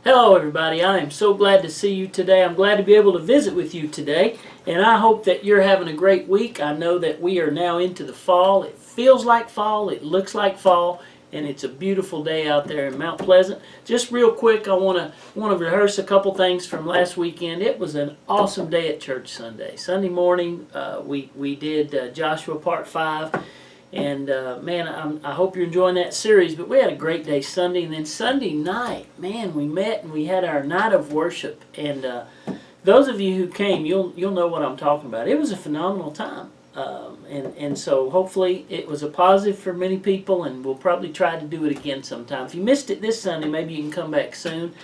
Hello everybody, I am so glad to see you today. I'm glad to be able to visit with you today, and I hope that you're having a great week. I know that we are now into the fall. It feels like fall, it looks like fall, and it's a beautiful day out there in Mount Pleasant. Just real quick, I want to rehearse a couple things from last weekend. It was an awesome day at church Sunday. Sunday morning, we did Joshua Part 5. And man, I hope you're enjoying that series. But we had a great day Sunday, and then Sunday night, man, we met and we had our night of worship. And those of you who came, you'll know what I'm talking about. It was a phenomenal time, and so hopefully it was a positive for many people, and we'll probably try to do it again sometime. If you missed it this Sunday, maybe you can come back soon.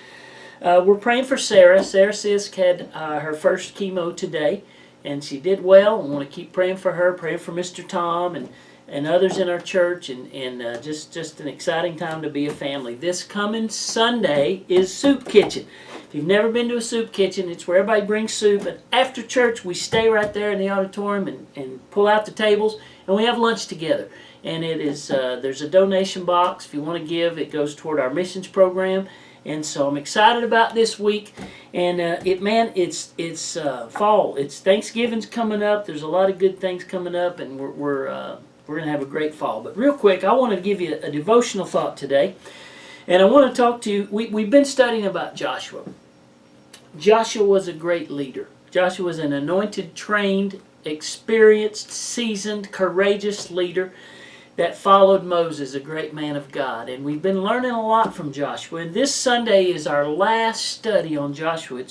We're praying for Sarah. Sarah Sisk had her first chemo today, and she did well. I want to keep praying for her, praying for Mr. Tom and others in our church, and just an exciting time to be a family. This coming Sunday is Soup Kitchen. If you've never been to a soup kitchen, it's where everybody brings soup, and after church we stay right there in the auditorium and pull out the tables, and we have lunch together. And it is there's a donation box. If you want to give, it goes toward our missions program. And so I'm excited about this week, and it's fall. It's Thanksgiving's coming up. There's a lot of good things coming up, and we're going to have a great fall. But real quick, I want to give you a devotional thought today. And I want to talk to you. We've been studying about Joshua. Joshua was a great leader. Joshua was an anointed, trained, experienced, seasoned, courageous leader that followed Moses, a great man of God. And we've been learning a lot from Joshua. And this Sunday is our last study on Joshua.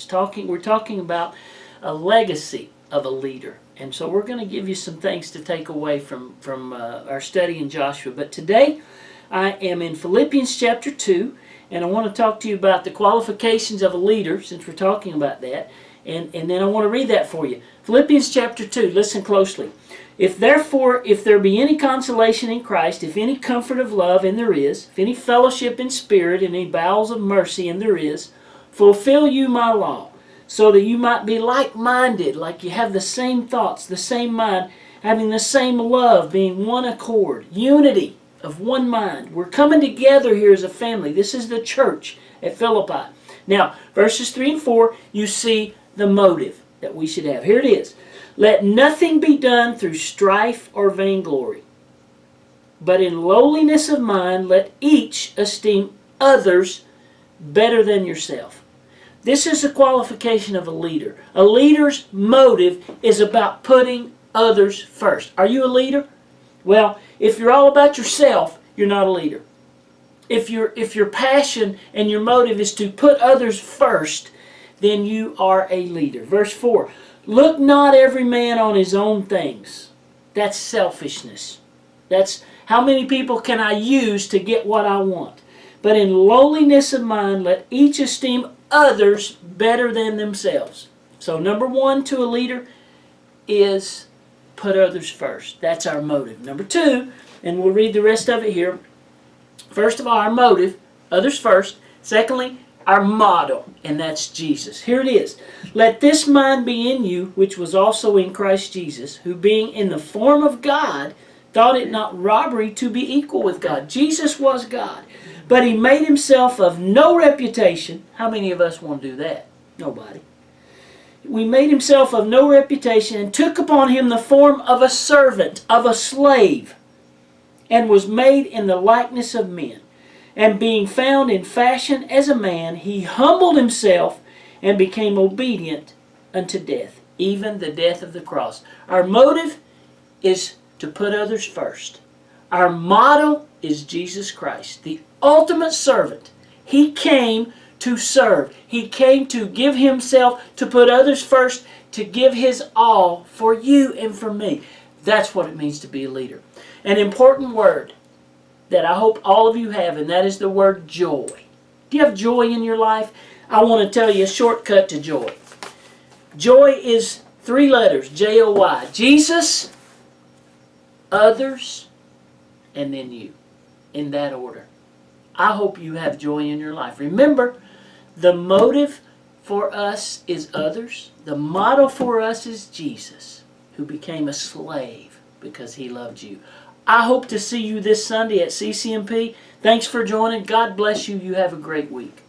We're talking about a legacy of a leader. And so we're going to give you some things to take away from our study in Joshua. But today I am in Philippians chapter 2, and I want to talk to you about the qualifications of a leader, since we're talking about that. And then I want to read that for you. Philippians chapter 2, listen closely. If there be any consolation in Christ, if any comfort of love, and there is, if any fellowship in spirit, and any bowels of mercy, and there is, fulfill you my law, so that you might be like-minded, like you have the same thoughts, the same mind, having the same love, being one accord, unity of one mind. We're coming together here as a family. This is the church at Philippi. Now, verses 3 and 4, you see the motive that we should have. Here it is. Let nothing be done through strife or vainglory, but in lowliness of mind let each esteem others better than yourself. This is the qualification of a leader. A leader's motive is about putting others first. Are you a leader? Well, if you're all about yourself, you're not a leader. If your passion and your motive is to put others first, then you are a leader. Verse 4, look not every man on his own things. That's selfishness. That's how many people can I use to get what I want. But in lowliness of mind, let each esteem others better than themselves. So number one to a leader is put others first. That's our motive. Number two, and we'll read the rest of it here. First of all, our motive, others first. Secondly, our model, and that's Jesus. Here it is. Let this mind be in you, which was also in Christ Jesus, who being in the form of God, thought it not robbery to be equal with God. Jesus was God. But he made himself of no reputation. How many of us want to do that? Nobody. We made himself of no reputation and took upon him the form of a servant, of a slave, and was made in the likeness of men. And being found in fashion as a man, he humbled himself and became obedient unto death, even the death of the cross. Our motive is to put others first. Our model is Jesus Christ, the ultimate servant. He came to serve. He came to give himself, to put others first, to give his all for you and for me. That's what it means to be a leader. An important word that I hope all of you have, and that is the word joy. Do you have joy in your life? I want to tell you a shortcut to joy. Joy is 3 letters, J-O-Y. Jesus, others, and then you. In that order. I hope you have joy in your life. Remember, the motive for us is others. The model for us is Jesus, who became a slave because he loved you. I hope to see you this Sunday at CCMP. Thanks for joining. God bless you. You have a great week.